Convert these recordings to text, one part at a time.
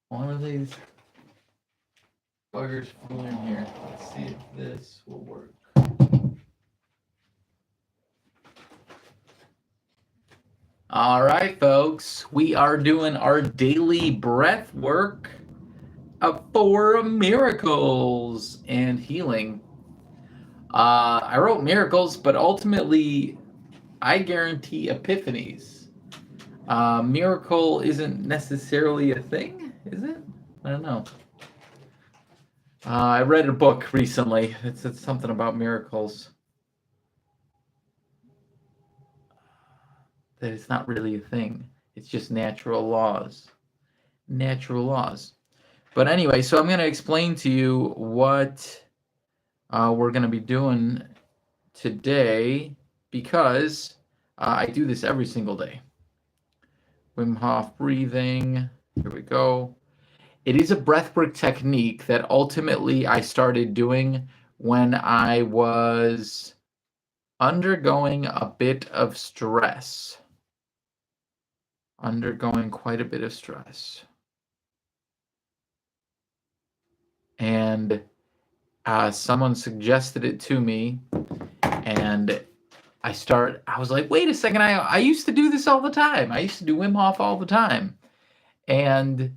one of these buggers flew in here. Let's see if this will work. All right, folks, we are doing our daily breath work for miracles and healing. I wrote miracles, but ultimately, I guarantee epiphanies. Miracle isn't necessarily a thing, is it? I don't know. I read a book recently. It said something about miracles. That it's not really a thing. It's just natural laws. Natural laws. But anyway, so I'm going to explain to you what we're going to be doing today because I do this every single day. Wim Hof breathing. Here we go. It is a breathwork technique that ultimately I started doing when I was undergoing a bit of stress. Undergoing quite a bit of stress. And someone suggested it to me, and I was like, wait a second, I used to do this all the time. I used to do Wim Hof all the time. And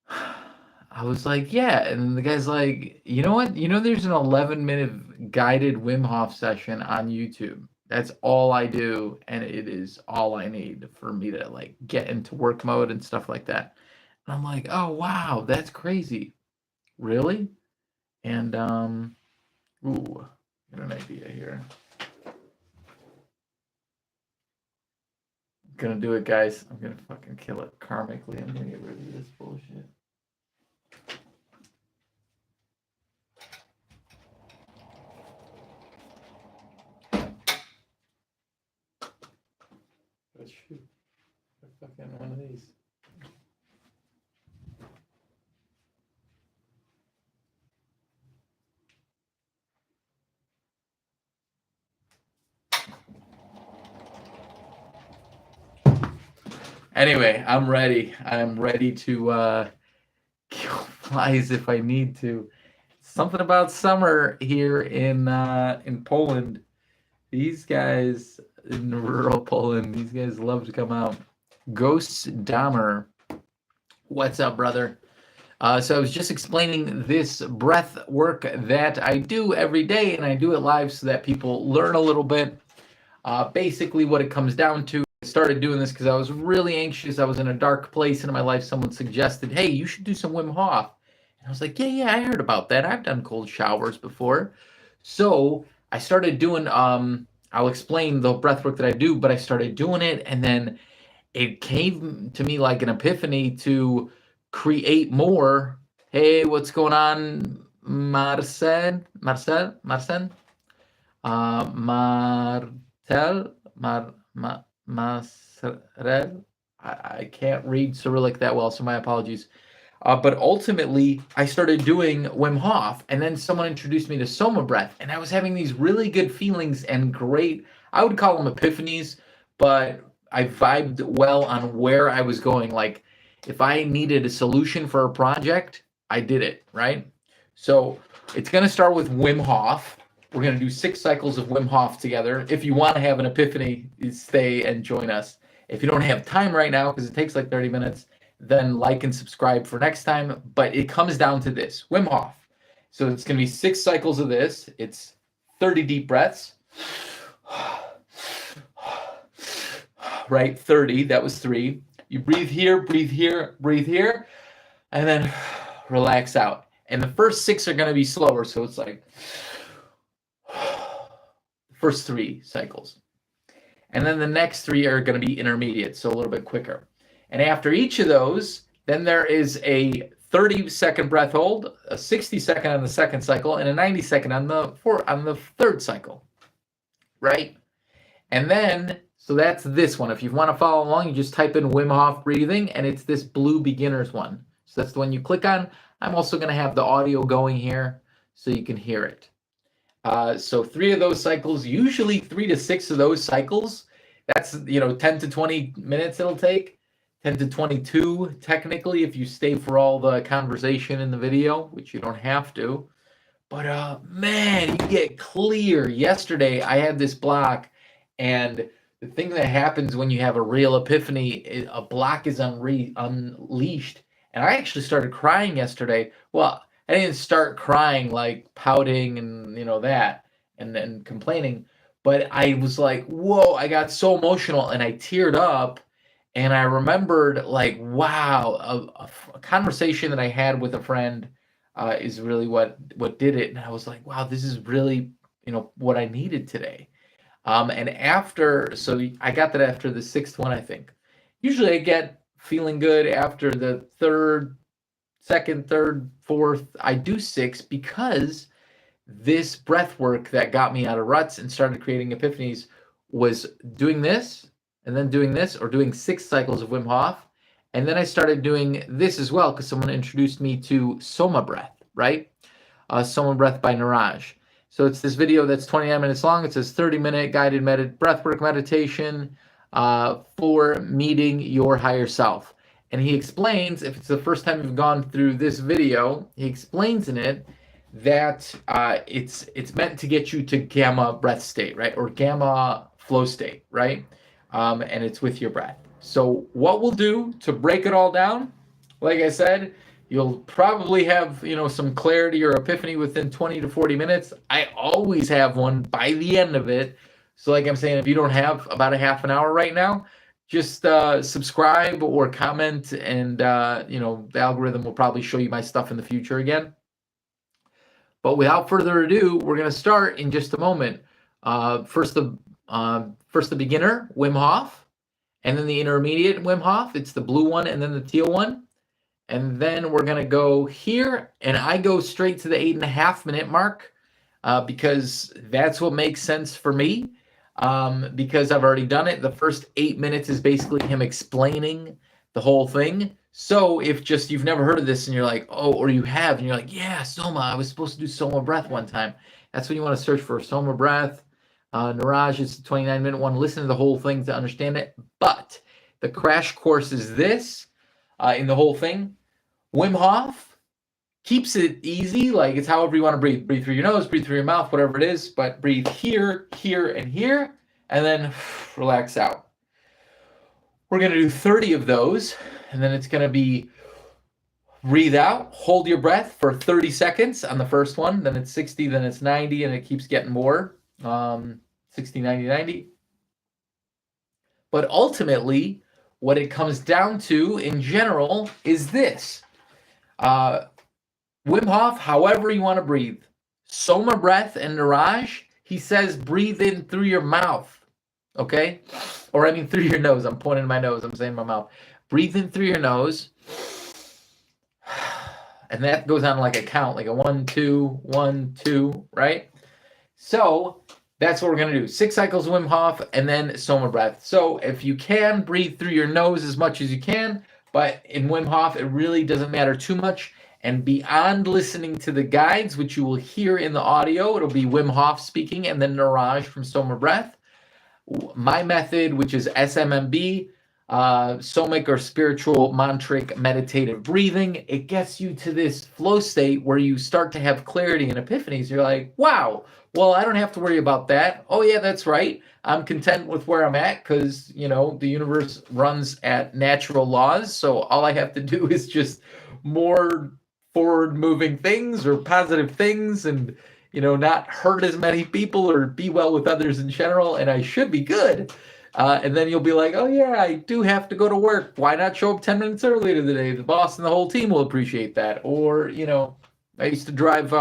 I was like, yeah. And the guy's like, you know what? You know, there's an 11-minute guided Wim Hof session on YouTube. That's all I do, and it is all I need for me to like get into work mode and stuff like that. And I'm like, oh wow, that's crazy. Really? And ooh, got an idea here. I'm gonna do it, guys. I'm gonna fucking kill it karmically. I'm gonna get rid of this bullshit. Let's shoot. Fucking one of these. Anyway, I'm ready. I'm ready to kill flies if I need to. Something about summer here in Poland. These guys in rural Poland, these guys love to come out. Ghost Dahmer. What's up, brother? So I was just explaining this breath work that I do every day, and I do it live so that people learn a little bit. Basically, what it comes down to, I started doing this because I was really anxious. I was in a dark place in my life. Someone suggested, hey, you should do some Wim Hof. And I was like, yeah, I heard about that. I've done cold showers before. So I started doing, I'll explain the breath work that I do, but I started doing it, and then it came to me like an epiphany to create more. Hey, what's going on, Marcel? Marcel? Marcel? Marcel? I can't read Cyrillic that well, so my apologies. But ultimately, I started doing Wim Hof, and then someone introduced me to Soma Breath, and I was having these really good feelings and great, I would call them epiphanies, but I vibed well on where I was going. Like, if I needed a solution for a project, I did it, right? So it's going to start with Wim Hof. We're going to do 6 cycles of Wim Hof together. If you want to have an epiphany, stay and join us. If you don't have time right now, because it takes like 30 minutes, then like and subscribe for next time. But it comes down to this, Wim Hof. So it's going to be 6 cycles of this. It's 30 deep breaths. Right? 30, that was 3. You breathe here, breathe here, breathe here, and then relax out. And the first 6 are going to be slower. So it's like first 3 cycles. And then the next 3 are going to be intermediate, so a little bit quicker. And after each of those, then there is a 30-second breath hold, a 60-second on the second cycle, and a 90-second on the third cycle, right? And then, so that's this one. If you want to follow along, you just type in Wim Hof breathing, and it's this blue beginners one. So that's the one you click on. I'm also going to have the audio going here so you can hear it. So 3 of those cycles, usually 3 to 6 of those cycles, that's, 10 to 20 minutes it'll take 10 to 22 technically if you stay for all the conversation in the video, which you don't have to. But man, you get clear. Yesterday I had this block, and the thing that happens when you have a real epiphany, a block is unleashed. And I actually started crying yesterday. Well, I didn't start crying like pouting and that and then complaining, but I was like, whoa, I got so emotional and I teared up. And I remembered, like, wow, a conversation that I had with a friend is really what did it. And I was like, wow, this is really what I needed today. And so I got that after the sixth one, I think. Usually I get feeling good after the second, third, fourth. I do six because this breath work that got me out of ruts and started creating epiphanies was doing this and then doing this, or doing 6 cycles of Wim Hof. And then I started doing this as well because someone introduced me to Soma breath, right? Soma breath by Niraj. So it's this video that's 29 minutes long. It says 30-minute guided breathwork meditation for meeting your higher self. And he explains, if it's the first time you've gone through this video, he explains in it that it's meant to get you to gamma breath state, right? Or gamma flow state, right? And it's with your breath. So what we'll do to break it all down, like I said, you'll probably have, some clarity or epiphany within 20 to 40 minutes. I always have one by the end of it. So like I'm saying, if you don't have about a half an hour right now, just subscribe or comment, and the algorithm will probably show you my stuff in the future again. But without further ado, we're going to start in just a moment. First the beginner, Wim Hof, and then the intermediate Wim Hof. It's the blue one and then the teal one. And then we're going to go here, and I go straight to the 8.5 minute mark because that's what makes sense for me, because I've already done it. The first 8 minutes is basically him explaining the whole thing. So if you've never heard of this and you're like, oh, or you have, and you're like, yeah, Soma, I was supposed to do Soma breath one time. That's when you want to search for Soma breath. Niraj is the 29-minute one. Listen to the whole thing to understand it. But the crash course is this in the whole thing. Wim Hof keeps it easy, like it's however you want to breathe. Breathe through your nose, breathe through your mouth, whatever it is, but breathe here, here, and here, and then relax out. We're going to do 30 of those, and then it's going to be breathe out, hold your breath for 30 seconds on the first one, then it's 60, then it's 90, and it keeps getting more. 60, 90, 90. But ultimately, what it comes down to in general is this. Wim Hof, however you want to breathe. Soma breath and Niraj, he says breathe in through your mouth, okay? Or I mean through your nose. I'm pointing to my nose. I'm saying my mouth. Breathe in through your nose. And that goes on like a count, like a 1, 2, 1, 2, right? So that's what we're going to do. 6 cycles of Wim Hof and then Soma breath. So if you can, breathe through your nose as much as you can. But in Wim Hof, it really doesn't matter too much. And beyond listening to the guides, which you will hear in the audio, it'll be Wim Hof speaking and then Niraj from Soma breath. My method, which is SMMB, somic or spiritual mantric meditative breathing, it gets you to this flow state where you start to have clarity and epiphanies. You're like, wow, well, I don't have to worry about that. Oh yeah, that's right. I'm content with where I'm at because, the universe runs at natural laws. So all I have to do is just more forward moving things or positive things and, not hurt as many people or be well with others in general. And I should be good. And then you'll be like, oh yeah, I do have to go to work. Why not show up 10 minutes early today? The boss and the whole team will appreciate that. Or, I used to drive,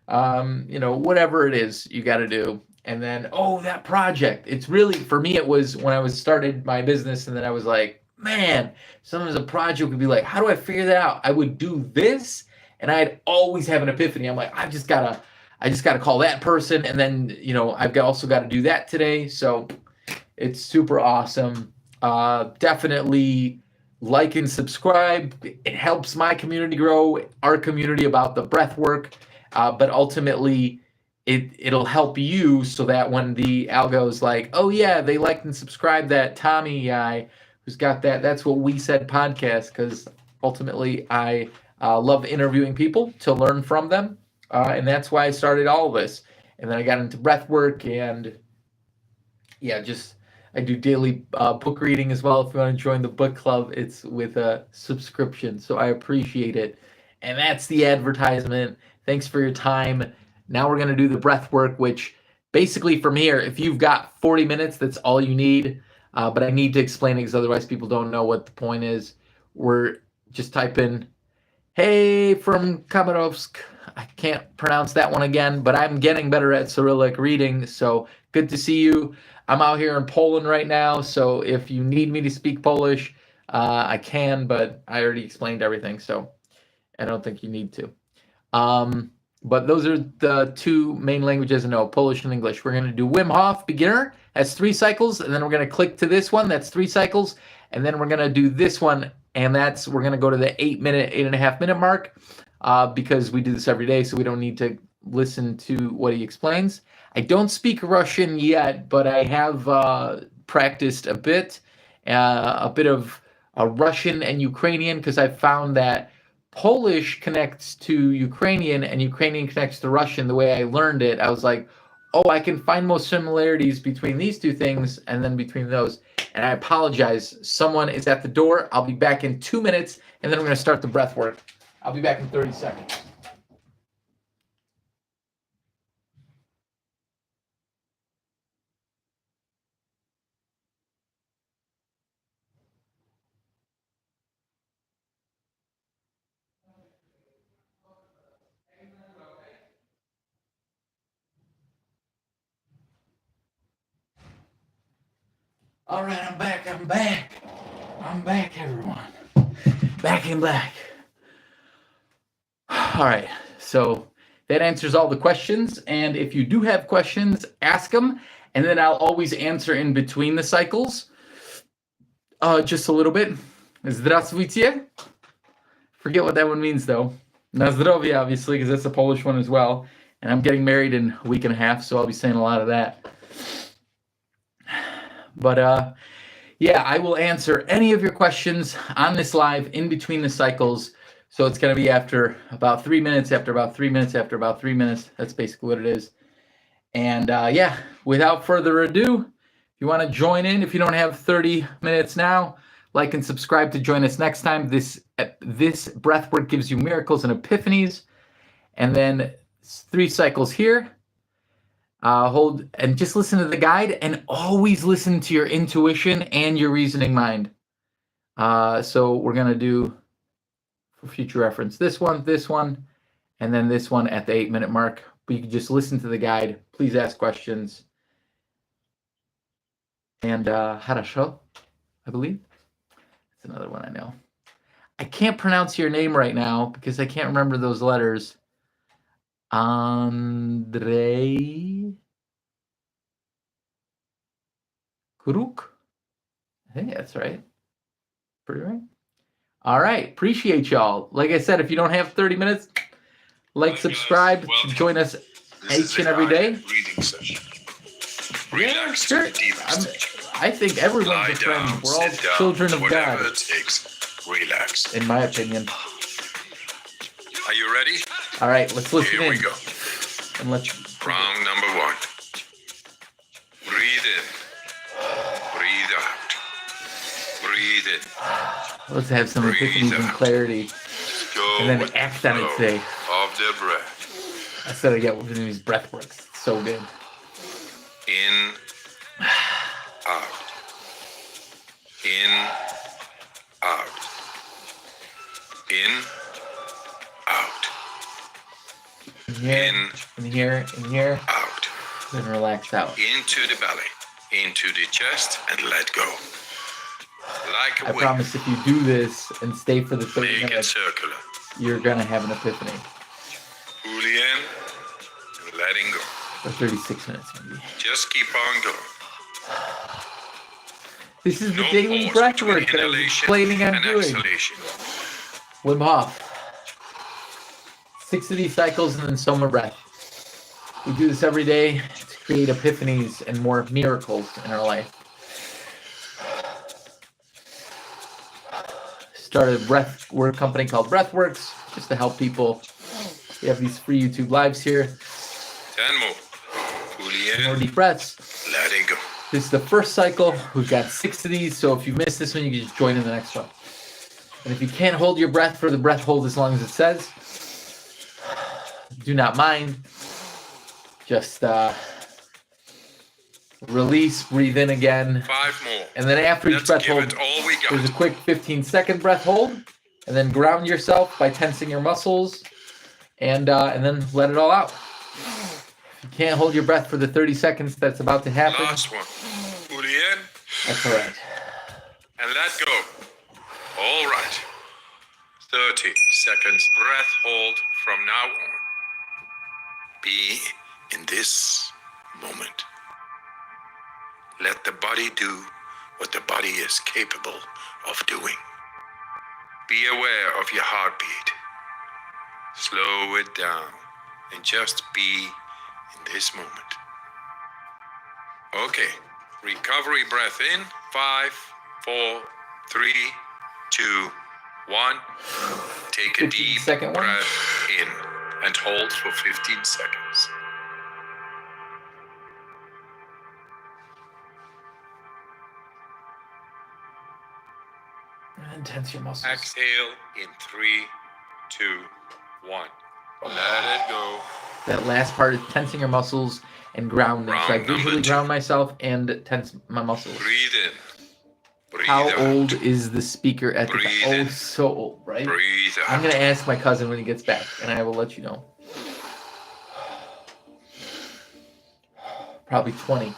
whatever it is you got to do. And then, oh, that project. It's really, for me, it was when I started my business, and then I was like, man, sometimes a project would be like, how do I figure that out? I would do this, and I'd always have an epiphany. I'm like, I just gotta call that person, and then, I've also got to do that today. So it's super awesome. Definitely like and subscribe. It helps my community grow, our community about the breath work. But ultimately, it'll help you so that when the algo is like, oh yeah, they liked and subscribed that Tommy guy who's got that That's What We Said podcast, because ultimately I love interviewing people to learn from them. And that's why I started all of this. And then I got into breath work, and yeah, I do daily book reading as well. If you want to join the book club, it's with a subscription. So I appreciate it. And that's the advertisement. Thanks for your time. Now we're going to do the breath work, which basically from here, if you've got 40 minutes, that's all you need. But I need to explain it because otherwise people don't know what the point is. We're just type in, hey, from Khabarovsk. I can't pronounce that one again, but I'm getting better at Cyrillic reading. So good to see you. I'm out here in Poland right now. So if you need me to speak Polish, I can, but I already explained everything. So I don't think you need to. But those are the two main languages I know, Polish and English. We're going to do Wim Hof beginner. That's 3 cycles. And then we're going to click to this one. That's 3 cycles. And then we're going to do this one. And we're going to go to the 8.5 minute mark because we do this every day. So we don't need to listen to what he explains. I don't speak Russian yet, but I have practiced a bit of Russian and Ukrainian, because I found that Polish connects to Ukrainian and Ukrainian connects to Russian. The way I learned it, I was like, oh, I can find most similarities between these two things and then between those. And I apologize. Someone is at the door. I'll be back in 2 minutes, and then we're going to start the breath work. I'll be back in 30 seconds. All right, I'm back, everyone. Back in black. All right, so that answers all the questions. And if you do have questions, ask them, and then I'll always answer in between the cycles. Just a little bit. Zdravstvuyte. Forget what that one means, though. Na zdrowie, obviously, because that's a Polish one as well. And I'm getting married in a week and a half, so I'll be saying a lot of that. But yeah, I will answer any of your questions on this live in between the cycles. So it's going to be after about 3 minutes, after about 3 minutes, after about 3 minutes. That's basically what it is. And yeah, without further ado, if you want to join in, if you don't have 30 minutes now, like and subscribe to join us next time. This breathwork gives you miracles and epiphanies. And then 3 cycles here. Hold and just listen to the guide, and always listen to your intuition and your reasoning mind. So we're going to do, for future reference, this one, and then this one at the 8-minute mark. But you can just listen to the guide. Please ask questions. And Harasho, I believe. That's another one I know. I can't pronounce your name right now because I can't remember those letters. Andrei Kuruk? I think that's right. Pretty right. All right. Appreciate y'all. Like I said, if you don't have 30 minutes, like, subscribe, join us each and every day. Reading session. Yeah, sure. I think everyone's a friend. We're all children of God. It takes. Relax. In my opinion. Are you ready? All right, let's listen in. Here we go. And let's. Round number 1. Breathe in. Breathe out. Breathe in. Let's have some epiphanies and clarity. Go And then with act the on it flow today. of the breath. That's what I get with these breath works. It's so good. In. Out. In. Out. In. Out. In here, Out. then relax out. Into the belly. Into the chest and let go. Like a I wave. promise if you do this and stay for the 30 Make it minutes, circular. you're going to have an epiphany. Fully in and letting go. Or 36 minutes maybe. Just keep on going. This is the No daily pause breath between work that I was inhalation explaining I'm and doing. exhalation. Wim Hof. 6 of these cycles and then Soma breath. We do this every day to create epiphanies and more miracles in our life. started a breath work company called Breathworks just to help people. We have these free YouTube lives here. 10 more. Fully More in. deep breaths. Let it go. This is the first cycle. We've got 6 of these, so if you missed this one, you can just join in the next one. And if you can't hold your breath for the breath hold as long as it says, do not mind. Just release, breathe in again. 5 more. And then after each Let's breath give hold, it all we there's a got. quick 15-second breath hold. And then ground yourself by tensing your muscles. And then let it all out. If you can't hold your breath for the 30 seconds that's about to happen, Last one. Fully in that's all right. and let go. All right. 30 seconds breath hold from now on. Be in this moment. Let the body do what the body is capable of doing. Be aware of your heartbeat. Slow it down and just be in this moment. Okay, recovery breath in. 5, 4, 3, 2, 1. Take a deep 15-second one. breath in and hold for 15 seconds. And then tense your muscles. Exhale in 3, 2, 1. Let it go. That last part is tensing your muscles and grounding. So I Round number visually 2. ground myself and tense my muscles. Breathe in. Breathe How out. old is the speaker at the time? Breathe Oh, in. so old, right? Breathe out. I'm going to ask my cousin when he gets back, and I will let you know. Probably 20.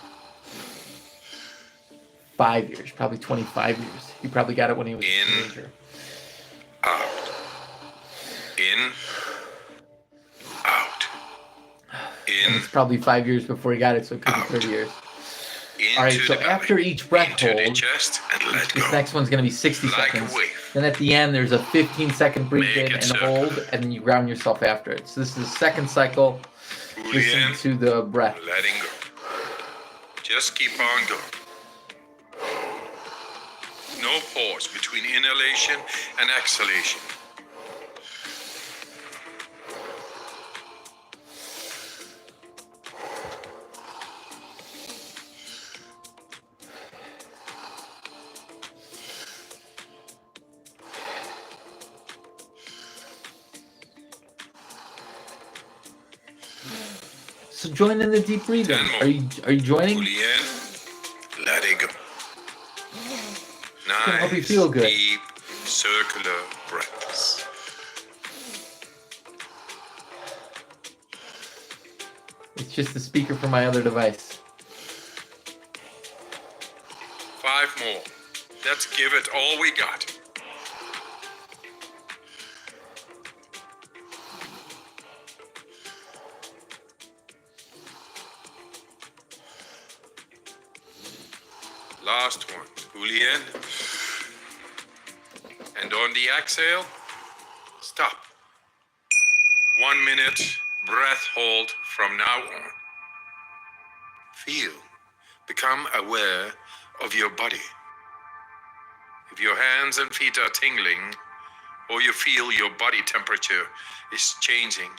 5 years, probably 25 years. He probably got it when he was a In. teenager. Out. In. Out. And In. it's probably 5 years before he got it, so it could be Out. 30 years. Into All right, so the belly. after each breath Into the hold, chest and let this go. next one's going to be 60 Like seconds. a wave. Then at the end, there's a 15-second breathe Make in it and circular. hold, and then you ground yourself after it. So this is the second cycle. Fully Listen in. to the breath. Letting go. Just keep on going. No pause between inhalation and exhalation. So join in the deep breathing. 10 more. Are you joining? Fully in. Let it go. gonna help you Nice, feel good. deep, circular breaths. It's just the speaker from my other device. 5 more. Let's give it all we got. Last one. Fully in. And on the exhale, stop. 1 minute breath hold from now on. Feel. Become aware of your body. If your hands and feet are tingling, or you feel your body temperature is changing,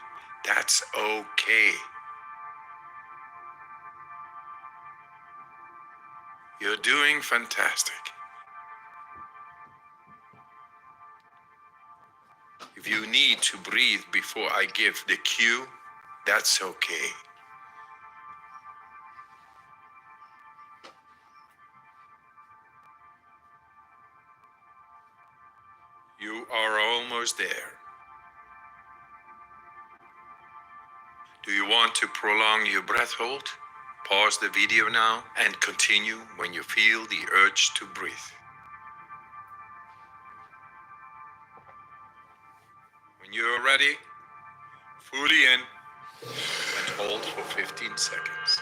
that's okay. You're doing fantastic. If you need to breathe before I give the cue, that's okay. You are almost there. Do you want to prolong your breath hold? Pause the video now and continue when you feel the urge to breathe. When you're ready, fully in and hold for 15 seconds.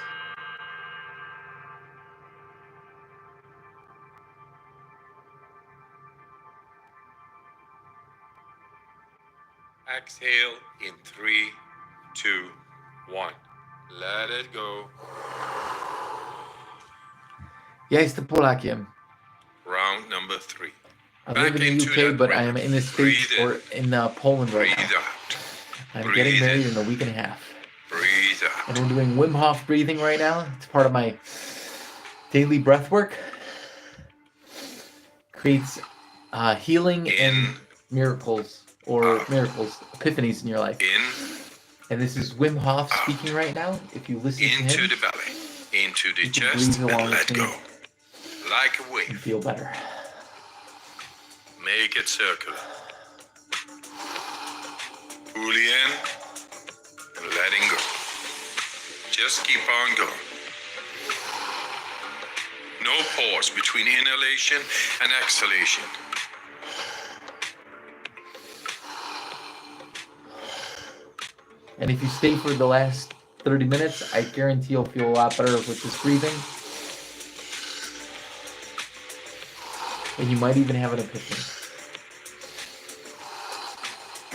Exhale in 3, 2, 1. Let it go. Ja jestem Polakiem. Round number 3. I Back live in into the UK, that but I rhythm. am in the States Breathe in. or in Poland right Breathe now. out. I'm Breathe getting married in. in a week and a half. Breathe And out. we're doing Wim Hof breathing right now. It's part of my daily breath work. Creates healing and miracles, epiphanies in your life. In. And this is Wim Hof speaking right now. If you listen to Into him, the belly. Into the you can chest breathe along and let with me go. Like a and wave. feel better. Make it circular. Fully in and letting go. Just keep on going. No pause between inhalation and exhalation. And if you stay for the last 30 minutes, I guarantee you'll feel a lot better with this breathing. And you might even have an epiphany.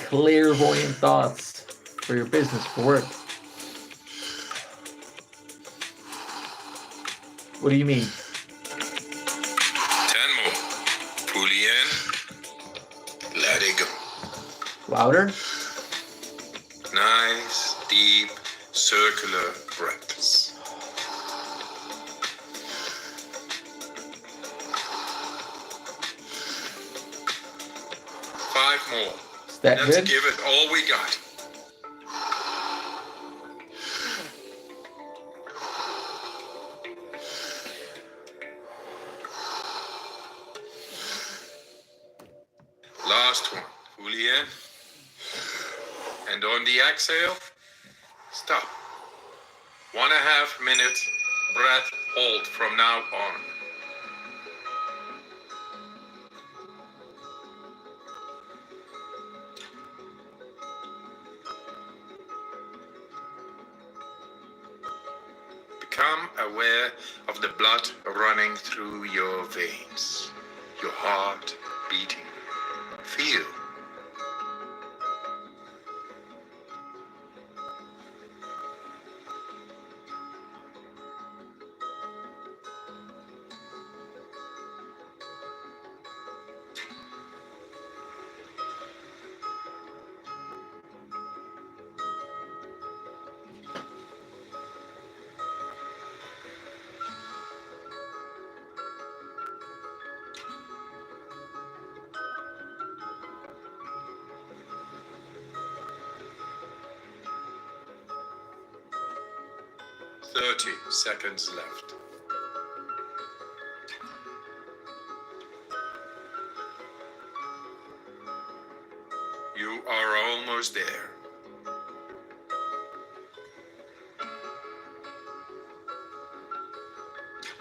Clairvoyant thoughts for your business, for work. What do you mean? 10 more. Fully in. Let it go. Louder? Nice, deep, circular breaths. Five more. Is that Let's good? give it all we got. Last one. Fully in. And on the exhale, stop. 1.5 minutes breath hold from now on. Become aware of the blood running through your veins, your heart beating. Feel. "30 seconds left. You are almost there.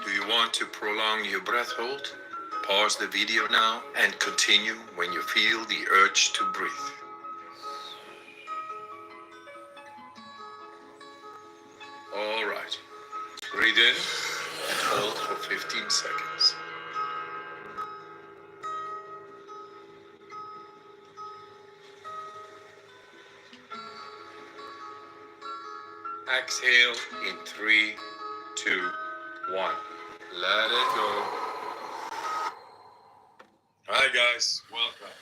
Do you want to prolong your breath hold? Pause the video now and continue when you feel the urge to breathe. All right. Breathe in and hold for 15 seconds. Exhale in 3, 2, 1. Let it go. Hi guys, welcome.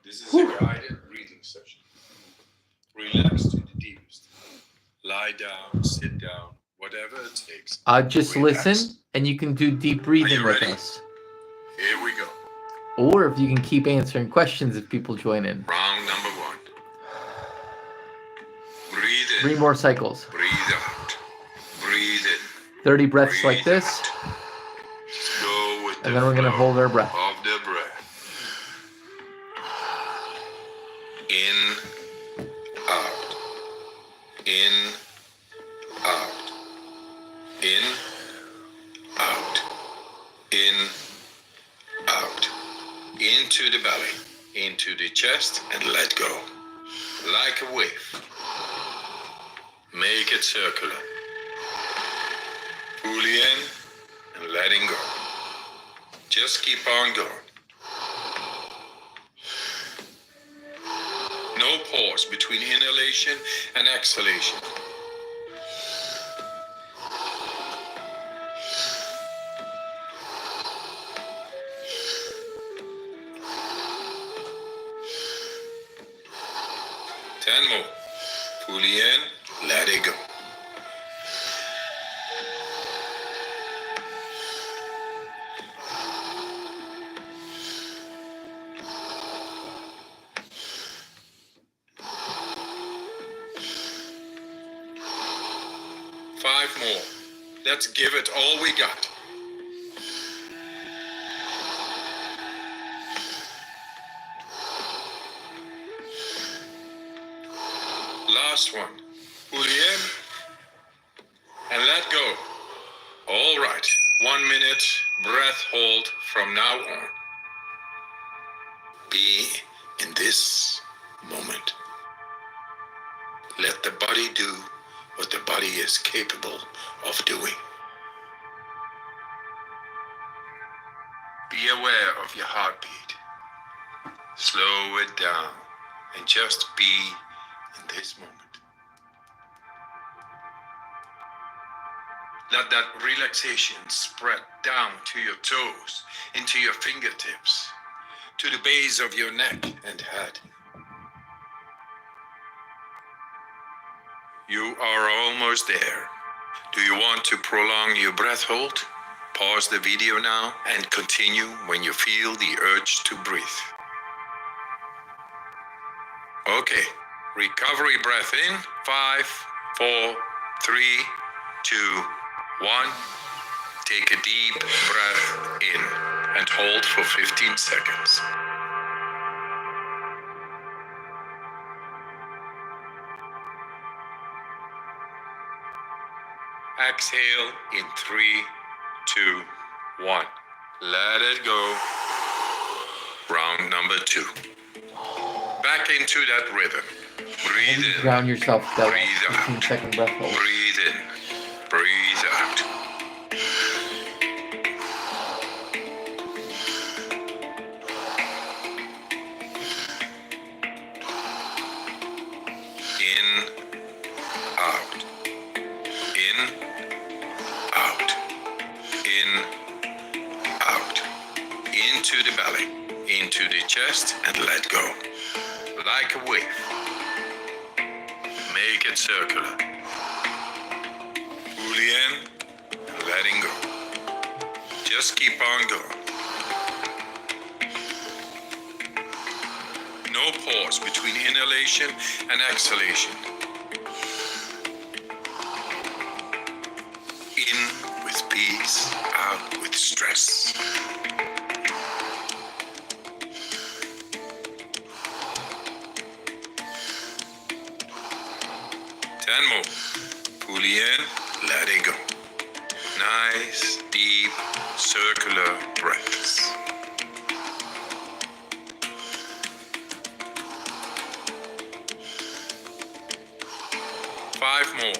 This is a guided breathing session. Relax to the deepest. Lie down, sit down, whatever it takes. Just Relax. listen, and you can do deep breathing with ready? us. Here we go. Or if you can keep answering questions if people join in. Round number 1. Breathe in. 3 more cycles. Breathe out. Breathe in. 30 breaths like Breathe this, out. Just go with and the then we're going to flow hold our breath. of the breath. In, out. In, out. In, out. In, out. Into the belly, into the chest, and let go. Like a wave. Make it circular. Fully in and letting go. Just keep on going. No pause between inhalation and exhalation. 10 more. Fully in, let it go. Five more. Let's give it all we got. Last one. Fully in and let go. All right. 1 minute breath hold from now on. Be in this moment. Let the body do what the body is capable of doing. Be aware of your heartbeat. Slow it down and just be in this moment. Let that relaxation spread down to your toes, into your fingertips, to the base of your neck and head. You are almost there. Do you want to prolong your breath hold? Pause the video now and continue when you feel the urge to breathe. Okay, recovery breath in, 5, 4, 3, 2, 1. Take a deep breath in and hold for 15 seconds. Exhale in 3, 2, 1. Let it go. Round number 2. Back into that rhythm. Breathe in. Ground yourself. That Breathe out. 15-second breath hold. Breathe in. Breathe out. In, out. In, out. In, out. Into the belly, into the chest, and let go. Like a wave. Make it circular. Fully in, and letting go. Just keep on going. No pause between inhalation and exhalation. In with peace, out with stress. Ten more. Fully in, let it go. Nice, deep, circular breaths. Five more.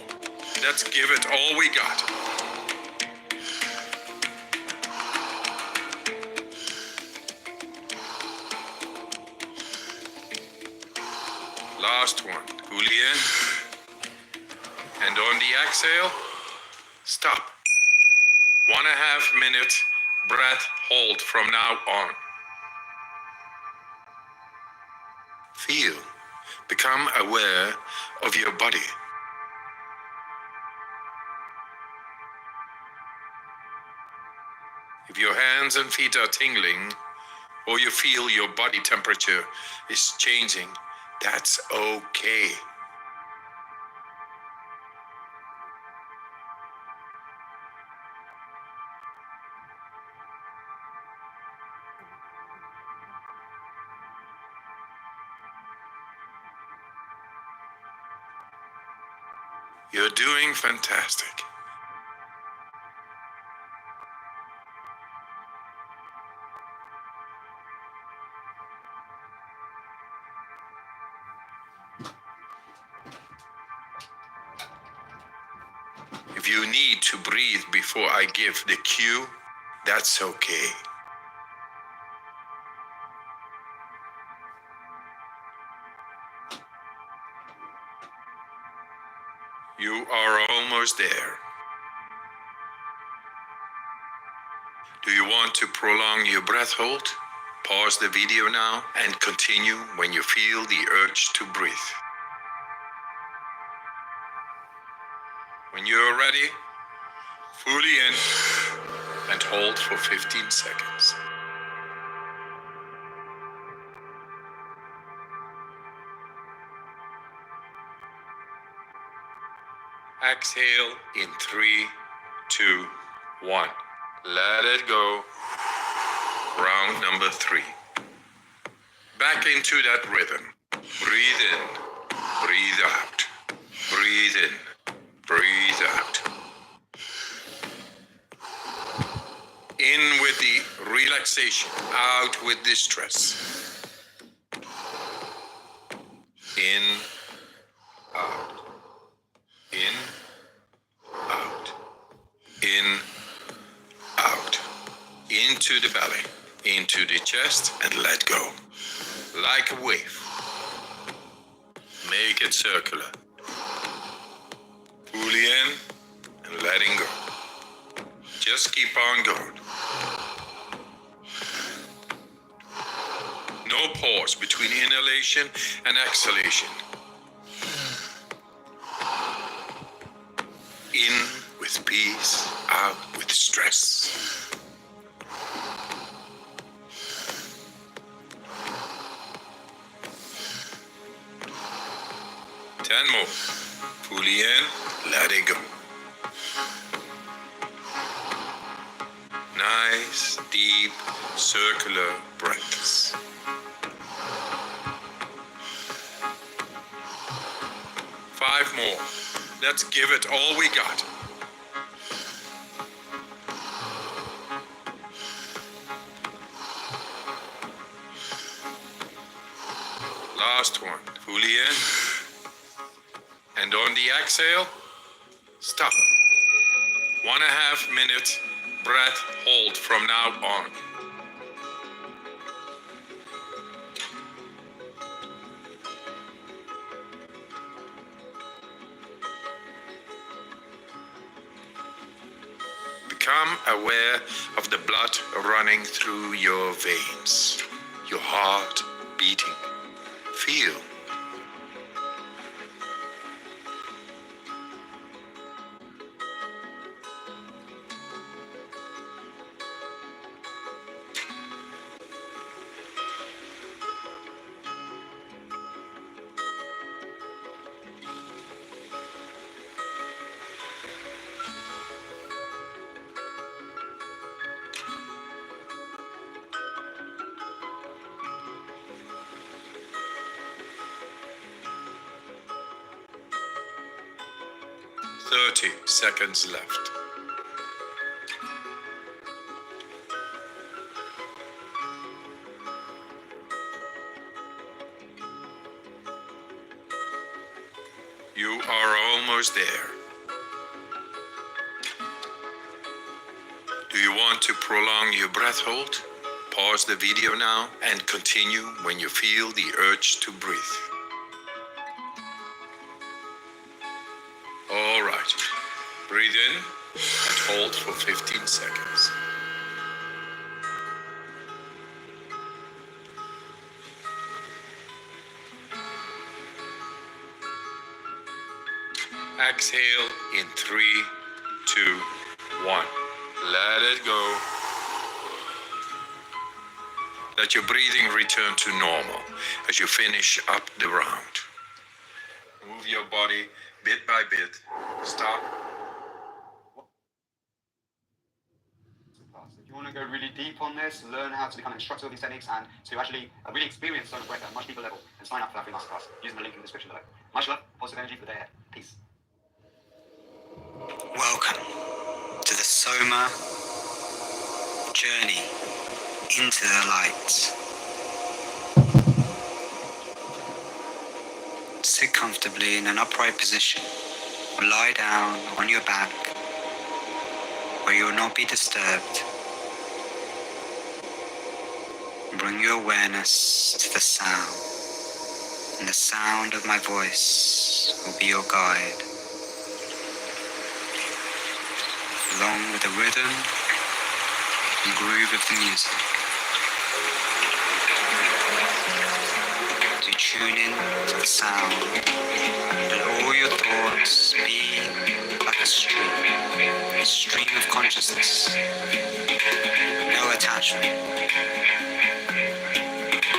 Let's give it all we got. Last one. Fully in. And on the exhale, stop. 1.5 minute breath hold from now on. Feel. Become aware of your body. If your hands and feet are tingling, or you feel your body temperature is changing, that's okay. You're doing fantastic. If you need to breathe before I give the cue, that's okay. You are almost there. Do you want to prolong your breath hold? Pause the video now and continue when you feel the urge to breathe. you're ready, fully in and hold for 15 seconds. Exhale in 3, 2, 1. Let it go. Round number 3. Back into that rhythm. Breathe in, breathe out. Breathe in, breathe out. In with the relaxation, out with the stress. In, out. In, out. In, out. Into the belly, into the chest, and let go. Like a wave. Make it circular. Fully in and letting go. Just keep on going. No pause between inhalation and exhalation. In with peace, out with stress. Ten more. Fully in, let it go. Nice, deep, circular breaths. Five more. Let's give it all we got. Last one. Fully in. And on the exhale, stop. 1.5 minute breath hold from now on. Become aware of the blood running through your veins, your heart beating. Feel. Thirty seconds left. You are almost there. Do you want to prolong your breath hold? Pause the video now and continue when you feel the urge to breathe. All right. Breathe in and hold for 15 seconds. Exhale in 3, 2, 1. Let it go. Let your breathing return to normal as you finish up the round. Move your body bit by bit. Stop. If you want to go really deep on this, learn how to become an instructor of these techniques, and to actually really experience Solar Breath at a much deeper level, and sign up for that free masterclass using the link in the description below. Much love, positive energy for the day ahead. Peace. Welcome to the Soma journey into the light. Sit comfortably in an upright position or lie down on your back where you will not be disturbed. Bring your awareness to the sound, and the sound of my voice will be your guide, along with the rhythm and groove of the music. Do tune in to the sound. Let all your thoughts be like a stream of consciousness. No attachment.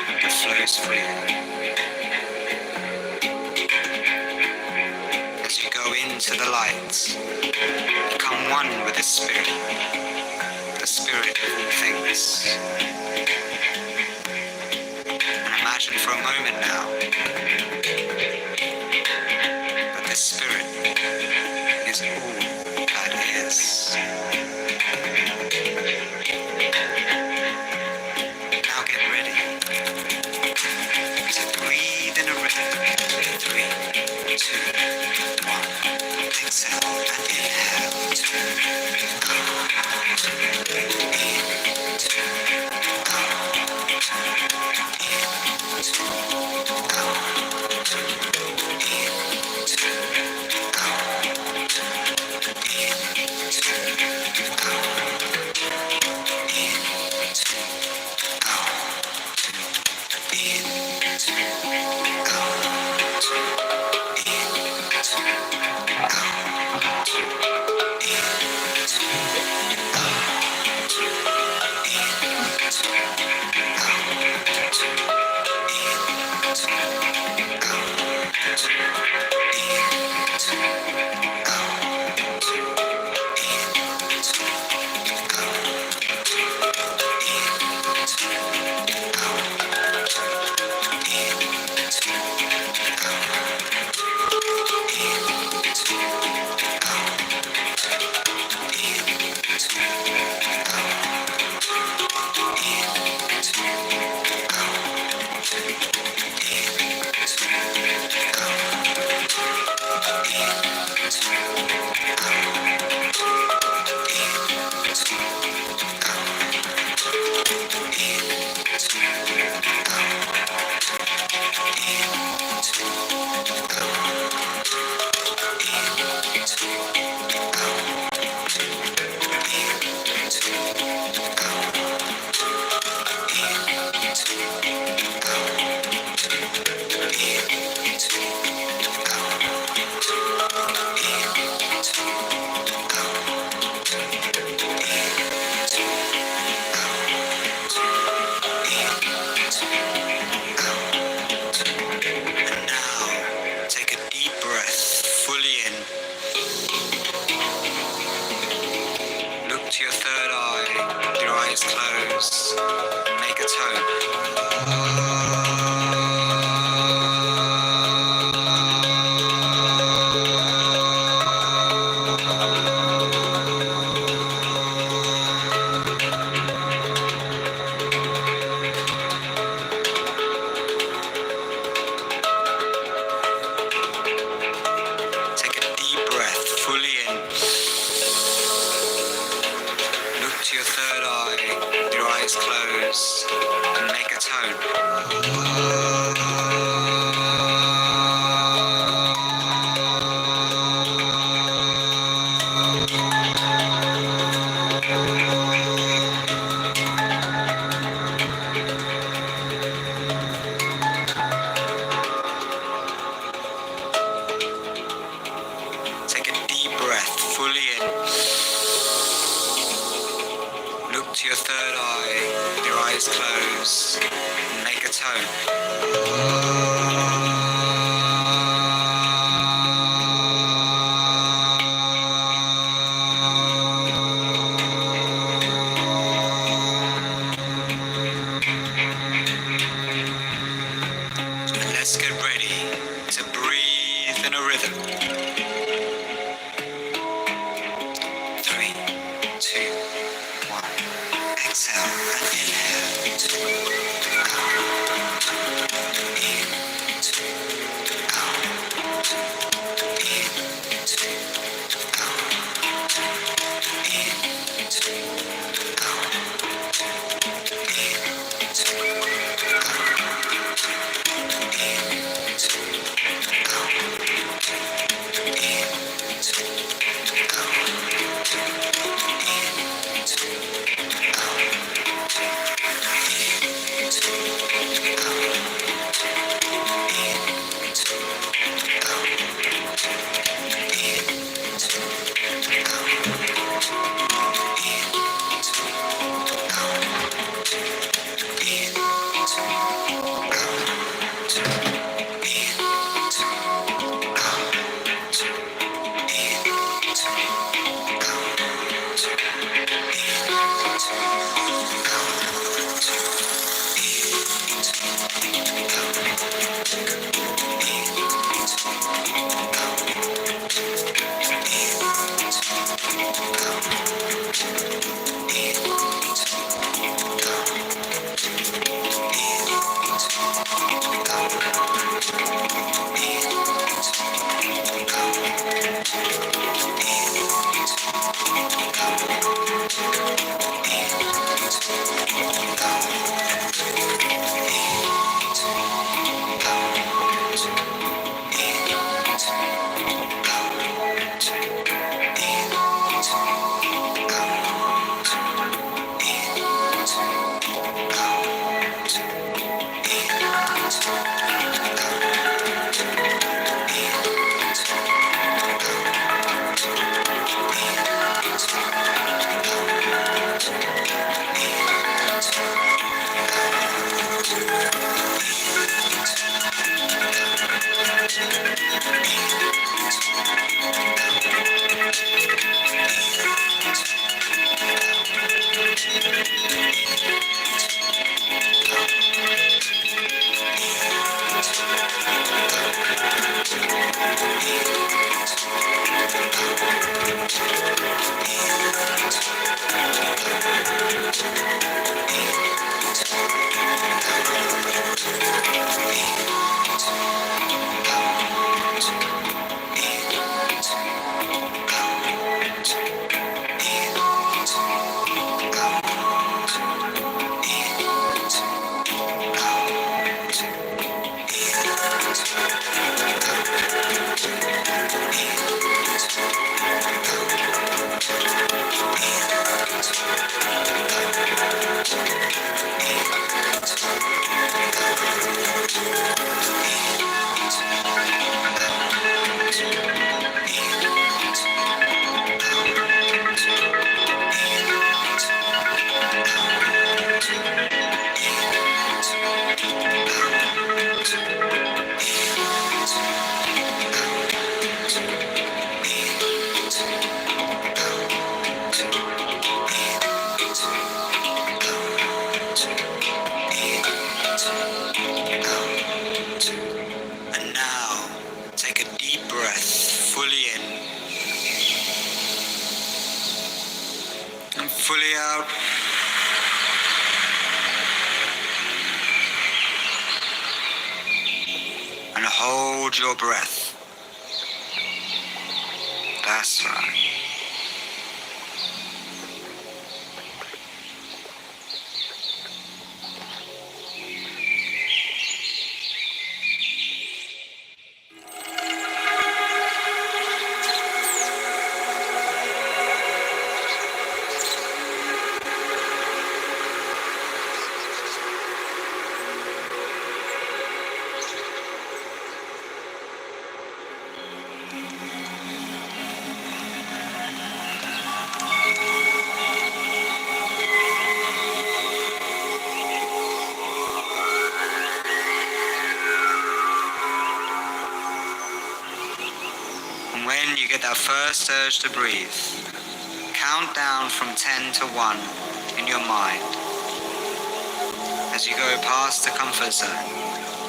It flows freely. As you go into the light, become one with the spirit of all things. And imagine for a moment now that the spirit is all that is. Now get ready to breathe in a rhythm. 3, 2, 1. Exhale and inhale. Make a Take a deep breath fully in. Look to your third eye, your eyes closed, and make a tone. Take a deep breath fully in. Look to your third eye, your eyes closed, and make a tone. Let's get ready to breathe in a rhythm. 3, 2, 1. Exhale and inhale. And now, take a deep breath fully in and fully out. And hold your breath. That's right. And when you get that first urge to breathe, count down from 10 to 1 in your mind. As you go past the comfort zone,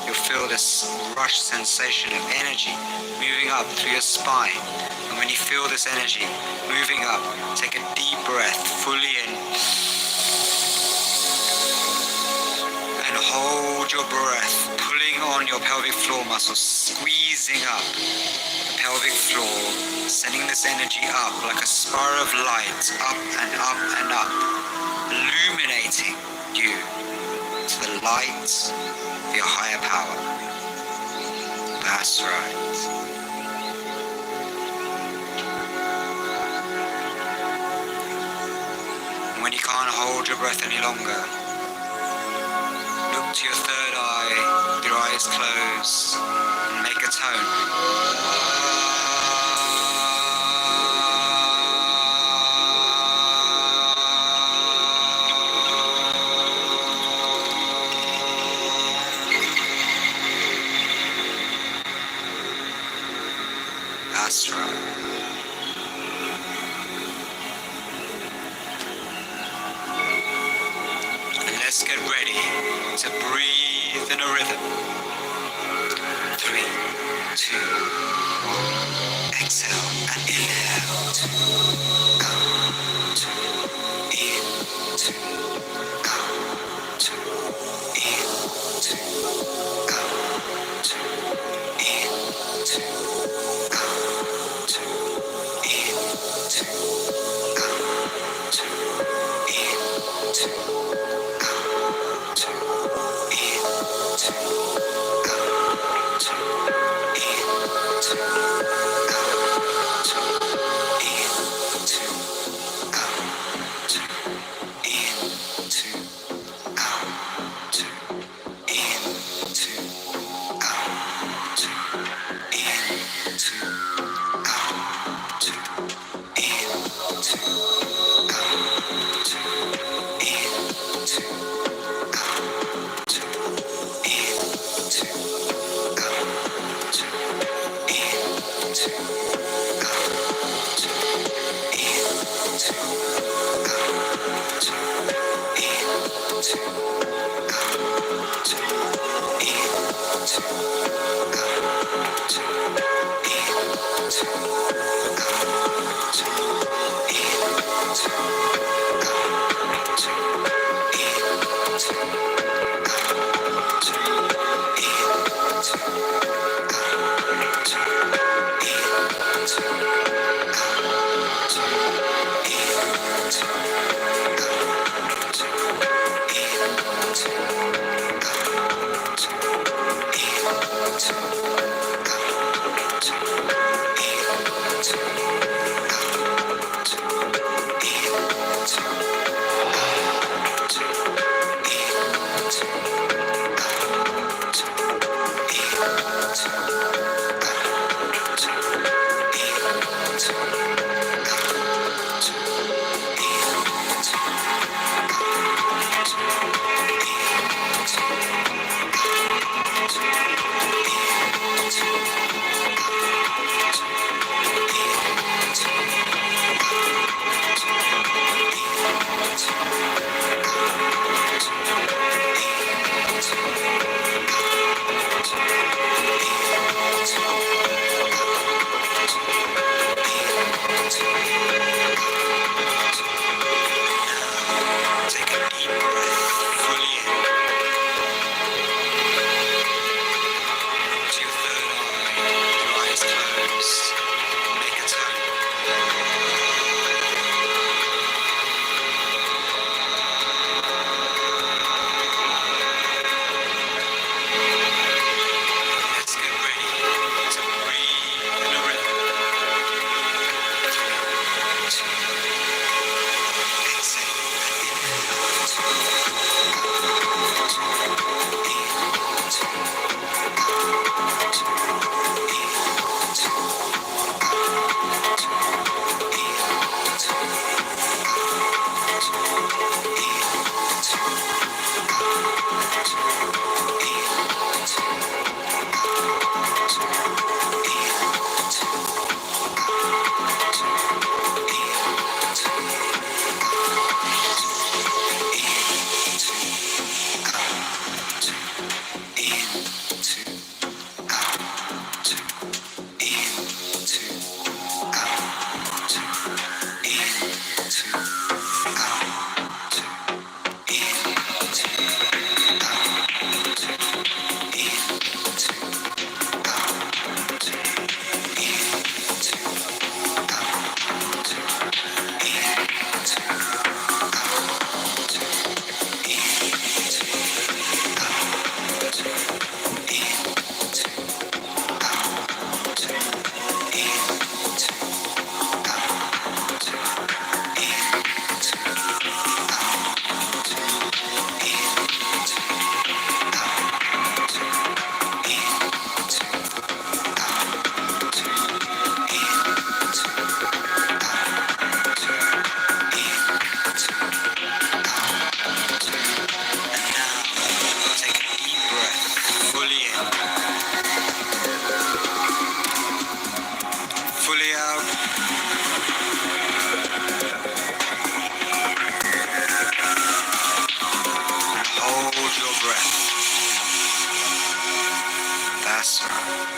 you'll feel this rush sensation of energy moving up through your spine. And when you feel this energy moving up, take a deep breath fully in and hold your breath, pulling on your pelvic floor muscles, squeezing up the pelvic floor, sending this energy up like a spiral of light, up and up and up, illuminating you to the light of your higher power. That's right. And when you can't hold your breath any longer, look to your third eye with your eyes closed and make a tone. nostril. And let's get ready to breathe in a rhythm. 3, 2, 1. Exhale and inhale. 2, out, 2, in, 2, out, 2, in, 2, out, 2, in, 2, out, 2, in, 2, out, 2, in, 2, out, 2, in, 2, out, 2, into That's right.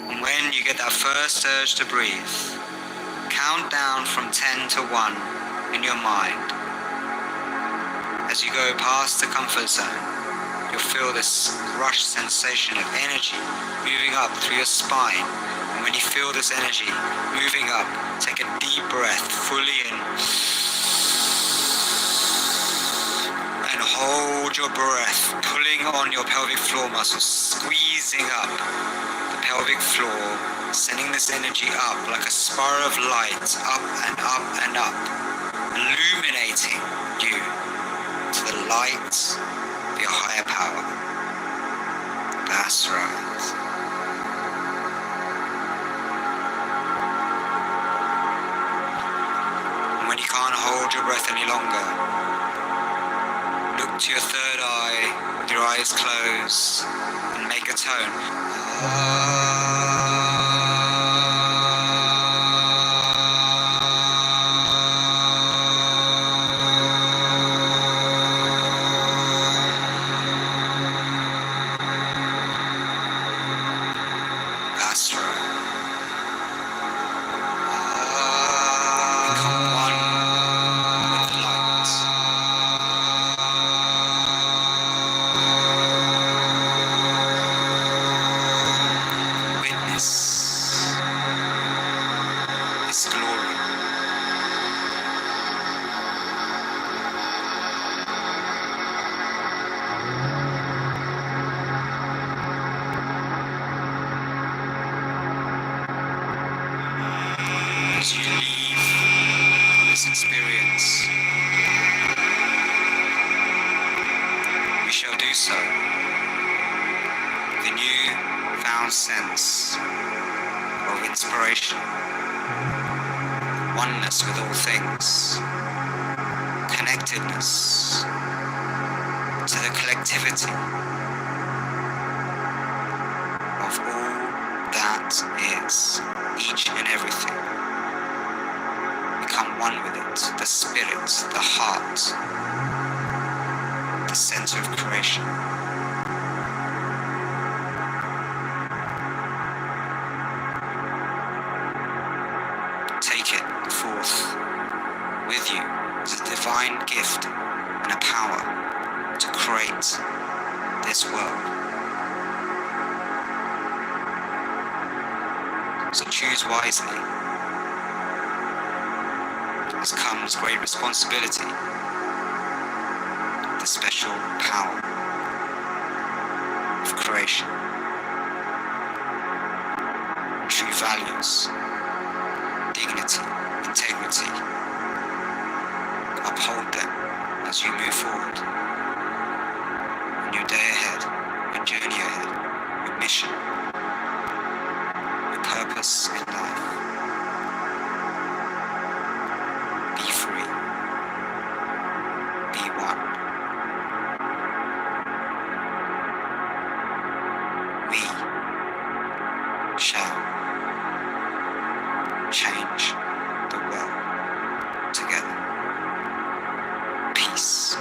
And when you get that first urge to breathe, count down from 10 to 1 in your mind. As you go past the comfort zone, you'll feel this rush sensation of energy moving up through your spine. And when you feel this energy moving up, take a deep breath fully in and hold your breath, pulling on your pelvic floor muscles, squeezing up the pelvic floor, sending this energy up like a spiral of light, up and up and up, illuminating you to the light of your higher power. That's right. And when you can't hold your breath any longer, look to your third eye with your eyes closed and make a tone. That's right. Become one with the light. Witness His glory. As you leave this experience, we shall do so with a new found sense of inspiration, oneness with all things, connectedness to the collectivity of all that is, each and everything. Become one with it, the spirit, the heart, the center of creation. Take it forth with you as a divine gift and a power to create this world. So choose wisely. As comes great responsibility, the special power of creation, true values, dignity, integrity. Uphold them as you move forward in your day ahead, your journey ahead, your mission, your purpose in life. Be free. Be one. We shall change the world together. Peace.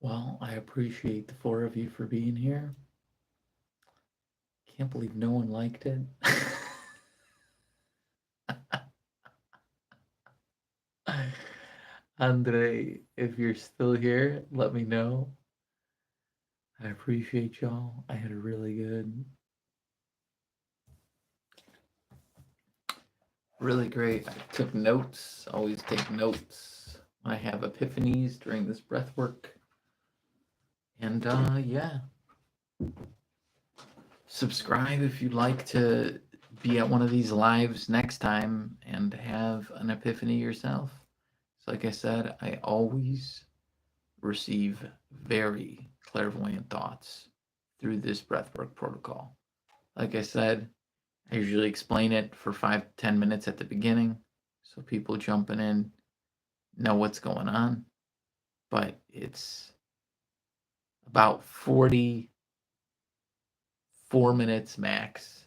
Well, I appreciate the four of you for being here. Can't believe no one liked it. Andre, if you're still here, let me know. I appreciate y'all. I had a really great. I took notes, always take notes. I have epiphanies during this breath work. And yeah. Subscribe if you'd like to be at one of these lives next time and have an epiphany yourself. So like I said, I always receive very clairvoyant thoughts through this breathwork protocol. Like I said, I usually explain it for 5-10 minutes at the beginning so people jumping in know what's going on. But it's about 44 minutes max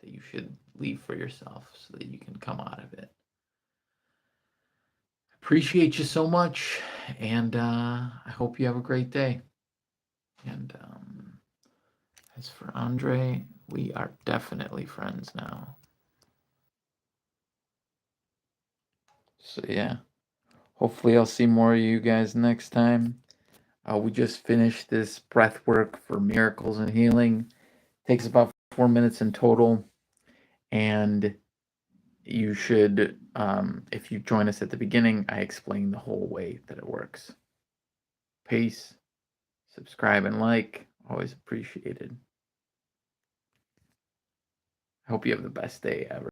that you should leave for yourself so that you can come out of it. Appreciate you so much, and I hope you have a great day. And as for Andre, we are definitely friends now. So yeah, hopefully I'll see more of you guys next time. We just finished this breath work for miracles and healing. Takes about 4 minutes in total, and you should, if you join us at the beginning, I explain the whole way that it works. Peace. Subscribe and like. Always appreciated. I hope you have the best day ever.